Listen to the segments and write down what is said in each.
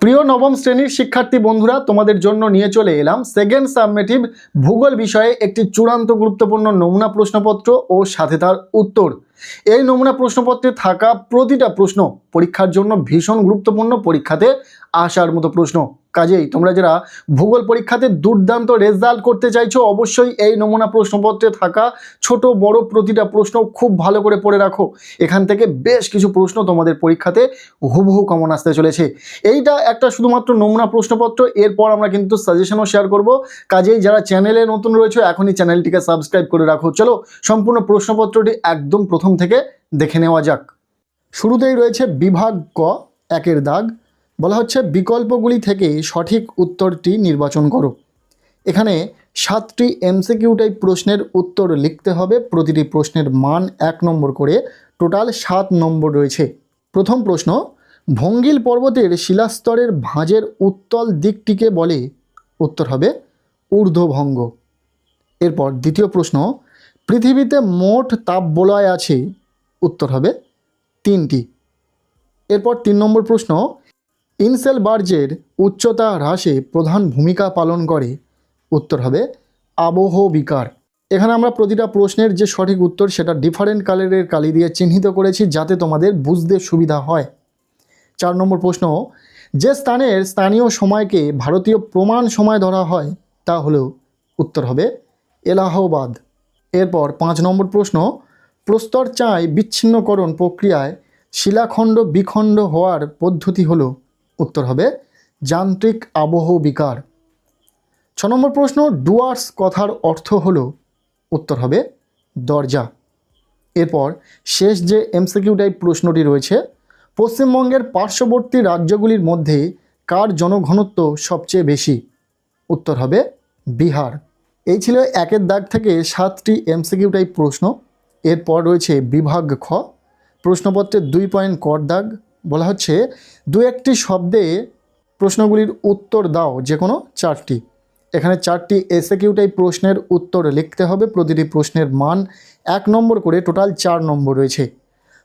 প্রিয় নবম শ্রেণীর শিক্ষার্থী বন্ধুরা, তোমাদের জন্য নিয়ে চলে এলাম সেকেন্ড সাবমেটিভ ভূগোল বিষয়ে একটি চূড়ান্ত গুরুত্বপূর্ণ নমুনা প্রশ্নপত্র ও সাথে তার উত্তর। এই নমুনা প্রশ্নপত্রে থাকা প্রতিটা প্রশ্ন পরীক্ষার জন্য ভীষণ গুরুত্বপূর্ণ, পরীক্ষাতে আসার মতো প্রশ্ন। কাজেই তোমরা যারা ভূগোল পরীক্ষাতে দুর্দান্ত রেজাল্ট করতে চাইছো, অবশ্যই এই নমুনা প্রশ্নপত্রে থাকা ছোট বড় প্রতিটা প্রশ্ন খুব ভালো করে পড়ে রাখো। এখান থেকে বেশ কিছু প্রশ্ন তোমাদের পরীক্ষাতে হুবহু কমন আসতে চলেছে। এইটা একটা শুধুমাত্র নমুনা প্রশ্নপত্র, এরপর আমরা কিন্তু সাজেশনও শেয়ার করব। কাজেই যারা চ্যানেলে নতুন রয়েছে এখনই চ্যানেলটিকে সাবস্ক্রাইব করে রাখো। চলো সম্পূর্ণ প্রশ্নপত্রটি একদম প্রথম থেকে দেখে নেওয়া যাক। শুরুতেই রয়েছে বিভাগ ক, একের দাগ। বলা হচ্ছে বিকল্পগুলি থেকে সঠিক উত্তরটি নির্বাচন করো। এখানে 7টি এমসিকিউ টাইপ প্রশ্নের উত্তর লিখতে হবে। প্রতিটি প্রশ্নের মান 1 নম্বর করে, টোটাল 7 নম্বর রয়েছে। প্রথম প্রশ্ন, ভঙ্গিল পর্বতের শিলাস্তরের ভাঁজের উত্তল দিকটিকে বলে। উত্তর হবে ঊর্ধ্বভঙ্গ। এরপর দ্বিতীয় প্রশ্ন, পৃথিবীতে মোট তাপবলয় আছে। উত্তর হবে 3টি। এরপর 3 নম্বর প্রশ্ন, ইনসেলবার্জের উচ্চতা হ্রাসে প্রধান ভূমিকা পালন করে। উত্তর হবে আবহবিকার। এখানে আমরা প্রতিটা প্রশ্নের যে সঠিক উত্তর সেটা ডিফারেন্ট কালারের কালি দিয়ে চিহ্নিত করেছি যাতে তোমাদের বুঝতে সুবিধা হয়। 4 নম্বর প্রশ্ন, যে স্থানের স্থানীয় সময়কে ভারতীয় প্রমাণ সময় ধরা হয় তা হলো। উত্তর হবে এলাহাবাদ। এরপর 5 নম্বর প্রশ্ন, প্রস্তরচাঁই বিচ্ছিন্নকরণ প্রক্রিয়ায় শিলাখণ্ড বিখণ্ড হওয়ার পদ্ধতি হলো। উত্তর হবে যান্ত্রিক আবহবিকার। 6 নম্বর প্রশ্ন, ডুয়ার্স কথার অর্থ হলো। উত্তর হবে দরজা। এরপর শেষ যে এমসিকিউ টাইপ প্রশ্নটি রয়েছে, পশ্চিমবঙ্গের পার্শ্ববর্তী রাজ্যগুলির মধ্যে কার জনঘনত্ব সবচেয়ে বেশি। উত্তর হবে বিহার। এই ছিল একের দাগ থেকে 7টি এমসিকিউ টাইপ প্রশ্ন। এরপর রয়েছে বিভাগ খ, প্রশ্নপত্রের 2 পয়েন্ট কর দাগ। বলা হচ্ছে 2-1টি শব্দে প্রশ্নগুলির উত্তর দাও, যে কোনো 4টি। এখানে 4টি এসএকিউ টাইপ প্রশ্নের উত্তর লিখতে হবে। প্রতিটি প্রশ্নের মান 1 নম্বর করে, টোটাল 4 নম্বর রয়েছে।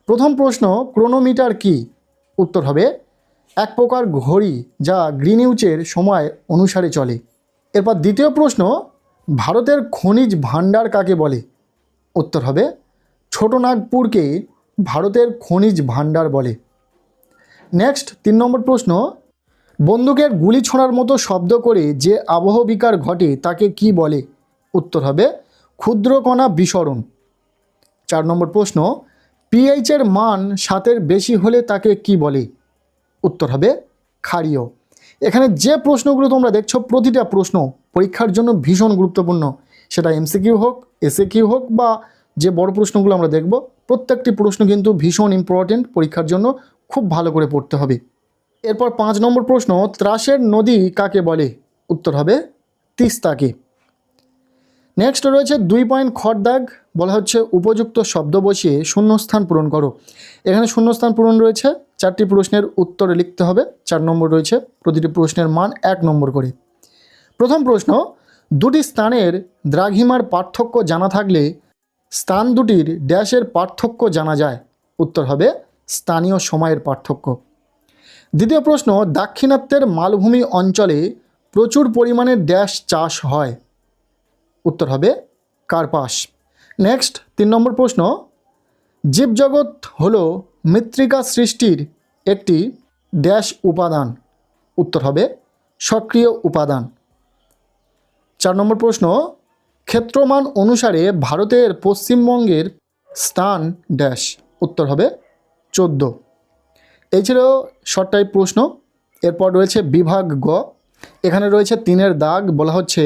প্রথম প্রশ্ন, ক্রোনোমিটার কি। উত্তর হবে এক প্রকার ঘড়ি যা গ্রিনিউচের সময় অনুসারে চলে। এরপর দ্বিতীয় প্রশ্ন, ভারতের খনিজ ভাণ্ডার কাকে বলে। উত্তর হবে ছোটনাগপুরকে ভারতের খনিজ ভাণ্ডার বলে। নেক্সট 3 নম্বর প্রশ্ন, বন্দুকের গুলি ছোঁড়ার মতো শব্দ করে যে আবহবিকার ঘটে তাকে কি বলে। উত্তর হবে ক্ষুদ্রকণা বিস্ফোরণ। 4 নম্বর প্রশ্ন, পিএইচের মান 7-এর বেশি হলে তাকে কি বলে। উত্তর হবে ক্ষারীয়। এখানে যে প্রশ্নগুলো তোমরা দেখছো প্রতিটা প্রশ্ন পরীক্ষার জন্য ভীষণ গুরুত্বপূর্ণ, সেটা এমসিকিউ হোক, এসএকিউ হোক বা যে বড় প্রশ্নগুলো আমরা দেখব, প্রত্যেকটি প্রশ্ন কিন্তু ভীষণ ইম্পর্টেন্ট, পরীক্ষার জন্য খুব ভালো করে পড়তে হবে। এরপর 5 নম্বর প্রশ্ন, ত্রাসের নদী কাকে বলে। উত্তর হবে তিস্তাকে। নেক্সট রয়েছে 2 পয়েন্ট খর দাগ। বলা হচ্ছে উপযুক্ত শব্দ বসিয়ে শূন্যস্থান পূরণ করো। এখানে শূন্যস্থান পূরণ রয়েছে, 4টি প্রশ্নের উত্তর লিখতে হবে। 4 নম্বর রয়েছে, প্রতিটি প্রশ্নের মান 1 নম্বর করে। প্রথম প্রশ্ন, দুটি স্থানের দ্রাঘিমার পার্থক্য জানা থাকলে স্থান দুটির ড্যাশের পার্থক্য জানা যায়। উত্তর হবে স্থানীয় সময়ের পার্থক্য। দ্বিতীয় প্রশ্ন, দাক্ষিণাত্যের মালভূমি অঞ্চলে প্রচুর পরিমাণে ড্যাশ চাষ হয়। উত্তর হবে কার্পাস। নেক্সট 3 নম্বর প্রশ্ন, জীবজগৎ হলো মৃত্তিকা সৃষ্টির একটি ড্যাশ উপাদান। উত্তর হবে সক্রিয় উপাদান। 4 নম্বর প্রশ্ন, ক্ষেত্রমান অনুসারে ভারতের পশ্চিমবঙ্গের স্থান ড্যাশ। উত্তর হবে 14। এই ছিল শর্ট টাইপ প্রশ্ন। এরপর রয়েছে বিভাগ গ। এখানে রয়েছে 3-এর দাগ। বলা হচ্ছে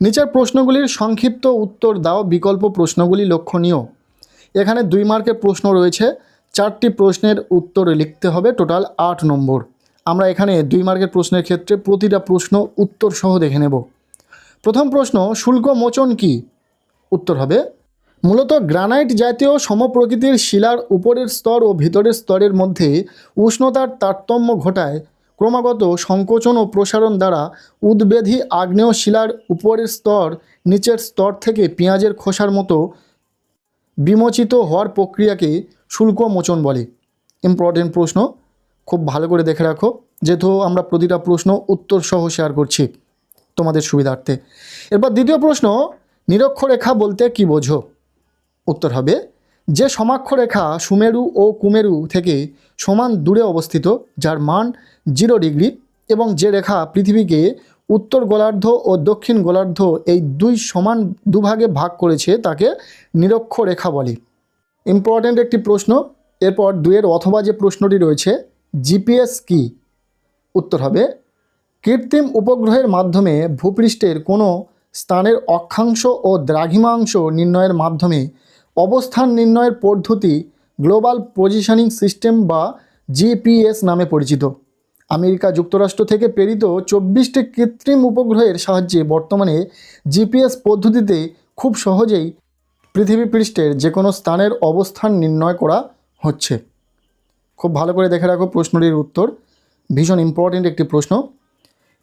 নিচের প্রশ্নগুলির সংক্ষিপ্ত উত্তর দাও, বিকল্প প্রশ্নগুলি লক্ষণীয়। এখানে 2 মার্কের প্রশ্ন রয়েছে, 4টি প্রশ্নের উত্তর লিখতে হবে, টোটাল 8 নম্বর। আমরা এখানে 2 মার্কের প্রশ্নের ক্ষেত্রে প্রতিটা প্রশ্ন উত্তর সহ দেখে নেব। প্রথম প্রশ্ন, শুল্ক মোচন কি। উত্তর হবে মূলত গ্রানাইট জাতীয় সমপ্রকৃতির শিলার উপরের স্তর ও ভিতরের স্তরের মধ্যে উষ্ণতার তারতম্য ঘটায় ক্রমাগত সংকোচন ও প্রসারণ দ্বারা উদ্বেধী আগ্নেয় শিলার উপরের স্তর নিচের স্তর থেকে পেঁয়াজের খোসার মতো বিমোচিত হওয়ার প্রক্রিয়াকে শুল্ক মোচন বলে। ইম্পর্টেন্ট প্রশ্ন, খুব ভালো করে দেখে রাখো। যেহেতু আমরা প্রতিটা প্রশ্ন উত্তর সহ শেয়ার করছি তোমাদের সুবিধার্থে। এরপর দ্বিতীয় প্রশ্ন, নিরক্ষরেখা বলতে কি বোঝো? উত্তর হবে যে সমাক্ষরেখা সুমেরু ও কুমেরু থেকে সমান দূরে অবস্থিত, যার মান 0 ডিগ্রি, এবং যে রেখা পৃথিবীকে উত্তর গোলার্ধ ও দক্ষিণ গোলার্ধ এই দুই সমান দুভাগে ভাগ করেছে তাকে নিরক্ষরেখা বলে। ইম্পর্ট্যান্ট একটি প্রশ্ন। এরপর 2-এর অথবা যে প্রশ্নটি রয়েছে, জিপিএস কি? উত্তর হবে কৃত্রিম উপগ্রহের মাধ্যমে ভূপৃষ্ঠের কোনো স্থানের অক্ষাংশ ও দ্রাঘিমাংশ নির্ণয়ের মাধ্যমে অবস্থান নির্ণয়ের পদ্ধতি গ্লোবাল পজিশনিং সিস্টেম বা জিপিএস নামে পরিচিত। আমেরিকা যুক্তরাষ্ট্র থেকে প্রেরিত 24টি কৃত্রিম উপগ্রহের সাহায্যে বর্তমানে জিপিএস পদ্ধতিতে খুব সহজেই পৃথিবী পৃষ্ঠের যে কোনো স্থানের অবস্থান নির্ণয় করা হচ্ছে। খুব ভালো করে দেখে রাখো প্রশ্নটির উত্তর, ভীষণ ইম্পর্টেন্ট একটি প্রশ্ন।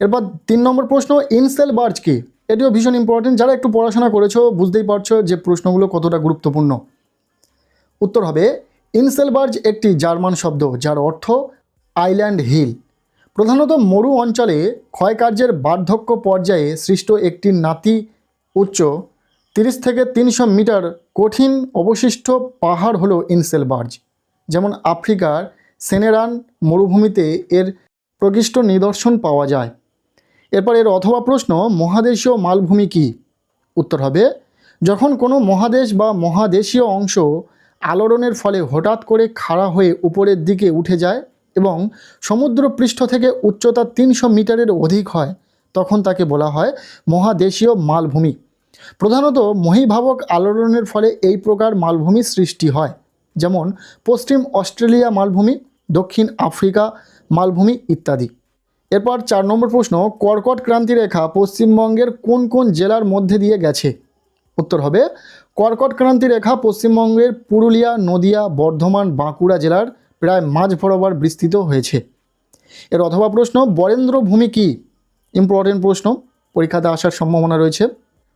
এরপর 3 নম্বর প্রশ্ন, ইনসেলবার্জ কি? এটিও ভীষণ ইম্পর্টেন্ট। যারা একটু পড়াশোনা করেছো বুঝতেই পারছো যে প্রশ্নগুলো কতটা গুরুত্বপূর্ণ। উত্তর হবে ইনসেলবার্জ একটি জার্মান শব্দ যার অর্থ আইল্যান্ড হিল। প্রধানত মরু অঞ্চলে ক্ষয়কার্যের বার্ধক্য পর্যায়ে সৃষ্ট একটি নাতি উচ্চ 30 থেকে 300 মিটার কঠিন অবশিষ্ট পাহাড় হলো ইনসেলবার্জ। যেমন আফ্রিকার সেনেরান মরুভূমিতে এর প্রকৃষ্ট নিদর্শন পাওয়া যায়। এরপর এর অথবা প্রশ্ন, মহাদেশীয় মালভূমি কি? উত্তর হবে যখন কোনো মহাদেশ বা মহাদেশীয় অংশ আলোড়নের ফলে হঠাৎ করে খাড়া হয়ে উপরের দিকে উঠে যায় এবং সমুদ্রপৃষ্ঠ থেকে উচ্চতা 300 মিটারের অধিক হয়, তখন তাকে বলা হয় মহাদেশীয় মালভূমি। প্রধানত মহীভাবক আলোড়নের ফলে এই প্রকার মালভূমি সৃষ্টি হয়, যেমন পশ্চিম অস্ট্রেলিয়া মালভূমি, দক্ষিণ আফ্রিকা মালভূমি ইত্যাদি। এরপর 4 নম্বর প্রশ্ন, কর্কট ক্রান্তি রেখা পশ্চিমবঙ্গের কোন কোন জেলার মধ্যে দিয়ে গেছে? উত্তর হবে কর্কট ক্রান্তি রেখা পশ্চিমবঙ্গের পুরুলিয়া, নদিয়া, বর্ধমান, বাঁকুড়া জেলার প্রায় মাঝ বরাবর বিস্তৃত হয়েছে। এর অথবা প্রশ্ন, বরেন্দ্র ভূমি কি? ইম্পর্টেন্ট প্রশ্ন, পরীক্ষাতে আসার সম্ভাবনা রয়েছে।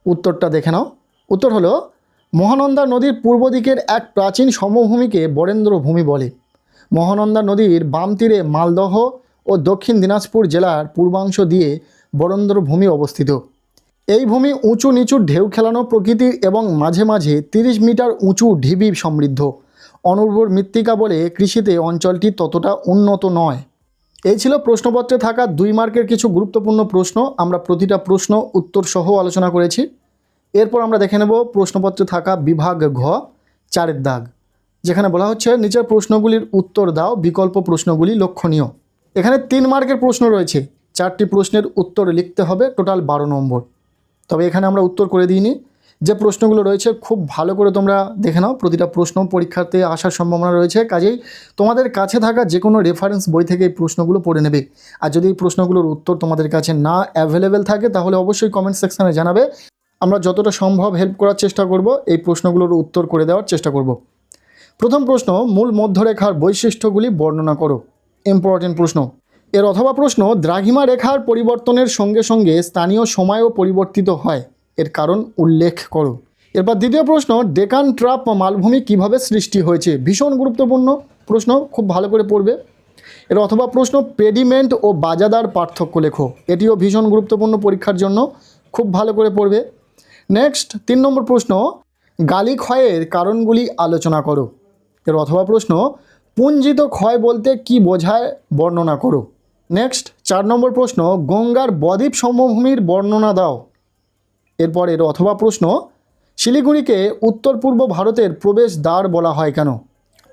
উত্তরটা দেখে নাও। উত্তর হলো মহানন্দা নদীর পূর্ব দিকের এক প্রাচীন সমভূমিকে বরেন্দ্র ভূমি বলে। মহানন্দা নদীর বাম তীরে মালদহ ও দক্ষিণ দিনাজপুর জেলার পূর্বাংশ দিয়ে বরেন্দ্র ভূমি অবস্থিত। এই ভূমি উঁচু নিচু ঢেউ খেলানো প্রকৃতির এবং মাঝে মাঝে 30 মিটার উঁচু ঢিবি সমৃদ্ধ। অনুর্বর মৃত্তিকা বলে কৃষিতে অঞ্চলটি ততটা উন্নত নয়। এই ছিল প্রশ্নপত্রে থাকা 2 মার্কের কিছু গুরুত্বপূর্ণ প্রশ্ন। আমরা প্রতিটা প্রশ্ন উত্তর সহ আলোচনা করেছি। এরপর আমরা দেখে নেব প্রশ্নপত্রে থাকা বিভাগ ঘ 4-এর দাগ, যেখানে বলা হচ্ছে নিচের প্রশ্নগুলির উত্তর দাও, বিকল্প প্রশ্নগুলি লক্ষণীয়। এখানে 3 মার্কের প্রশ্ন রয়েছে, 4টি প্রশ্নের উত্তর লিখতে হবে, টোটাল 12 নম্বর। তবে এখানে আমরা উত্তর করে দিইনি। যে প্রশ্নগুলো রয়েছে খুব ভালো করে তোমরা দেখে নাও, প্রতিটা প্রশ্ন পরীক্ষাতে আসার সম্ভাবনা রয়েছে। কাজেই তোমাদের কাছে থাকা যে কোনো রেফারেন্স বই থেকে এই প্রশ্নগুলো পড়ে নেবে। আর যদি এই প্রশ্নগুলোর উত্তর তোমাদের কাছে না অ্যাভেলেবেল থাকে তাহলে অবশ্যই কমেন্ট সেকশানে জানাবে। আমরা যতটা সম্ভব হেল্প করার চেষ্টা করব, এই প্রশ্নগুলোর উত্তর করে দেওয়ার চেষ্টা করব। প্রথম প্রশ্ন, মূল মধ্যরেখার বৈশিষ্ট্যগুলি বর্ণনা করো। ইম্পর্টেন্ট প্রশ্ন। এর অথবা প্রশ্ন, দ্রাঘিমা রেখার পরিবর্তনের সঙ্গে সঙ্গে স্থানীয় সময়ও পরিবর্তিত হয়, এর কারণ উল্লেখ করো। এরপর দ্বিতীয় প্রশ্ন, ডেকান ট্রাপ মালভূমি কিভাবে সৃষ্টি হয়েছে? ভীষণ গুরুত্বপূর্ণ প্রশ্ন, খুব ভালো করে পড়বে। এর অথবা প্রশ্ন, পেডিমেন্ট ও বাজাদার পার্থক্য লেখো। এটিও ভীষণ গুরুত্বপূর্ণ পরীক্ষার জন্য, খুব ভালো করে পড়বে। নেক্সট 3 নম্বর প্রশ্ন, গালি ক্ষয়ের কারণগুলি আলোচনা করো। এর অথবা প্রশ্ন, পুঞ্জিত ক্ষয় বলতে কি বোঝায় বর্ণনা করো। নেক্সট 4 নম্বর প্রশ্ন, গঙ্গার বদ্বীপ সমভূমির বর্ণনা দাও। এরপর এর অথবা প্রশ্ন, শিলিগুড়িকে উত্তর পূর্ব ভারতের প্রবেশ দ্বার বলা হয় কেন?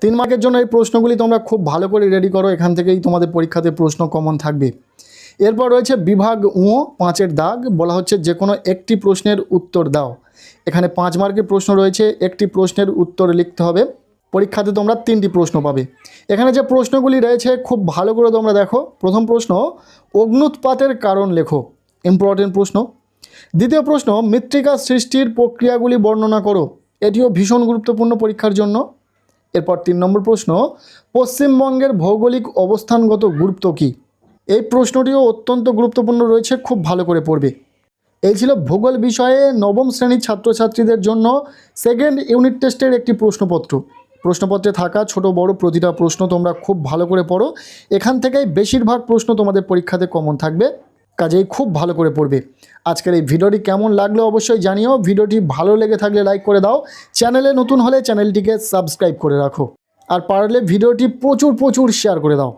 3 মার্কের জন্য এই প্রশ্নগুলি তোমরা খুব ভালো করে রেডি করো, এখান থেকেই তোমাদের পরীক্ষাতে প্রশ্ন কমন থাকবে। এরপর রয়েছে বিভাগ উ 5-এর দাগ, বলা হচ্ছে যে কোনো একটি প্রশ্নের উত্তর দাও। এখানে 5 মার্কের প্রশ্ন রয়েছে, একটি প্রশ্নের উত্তর লিখতে হবে। পরীক্ষাতে তোমরা 3টি প্রশ্ন পাবে। এখানে যে প্রশ্নগুলি রয়েছে খুব ভালো করে তোমরা দেখো। প্রথম প্রশ্ন, অগ্ন্যুৎপাতের কারণ লেখো। ইম্পর্টেন্ট প্রশ্ন। দ্বিতীয় প্রশ্ন, মৃত্তিকা সৃষ্টির প্রক্রিয়াগুলি বর্ণনা করো। এটিও ভীষণ গুরুত্বপূর্ণ পরীক্ষার জন্য। এরপর 3 নম্বর প্রশ্ন, পশ্চিমবঙ্গের ভৌগোলিক অবস্থানগত গুরুত্ব কী? এই প্রশ্নটিও অত্যন্ত গুরুত্বপূর্ণ রয়েছে, খুব ভালো করে পড়বে। এই ছিল ভূগোল বিষয়ে 9ম শ্রেণীর ছাত্রছাত্রীদের জন্য সেকেন্ড ইউনিট টেস্টের একটি প্রশ্নপত্র। প্রশ্নপত্রে থাকা ছোট বড় প্রতিটা প্রশ্ন তোমরা খুব ভালো করে পড়ো। এখান থেকেই বেশিরভাগ প্রশ্ন তোমাদের পরীক্ষাতে কমন থাকবে, কাজেই খুব ভালো করে পড়বে। আজকের এই ভিডিওটি কেমন লাগলো অবশ্যই জানিও। ভিডিওটি ভালো লেগে থাকলে লাইক করে দাও, চ্যানেলে নতুন হলে চ্যানেলটিকে সাবস্ক্রাইব করে রাখো, আর পারলে ভিডিওটি প্রচুর শেয়ার করে দাও।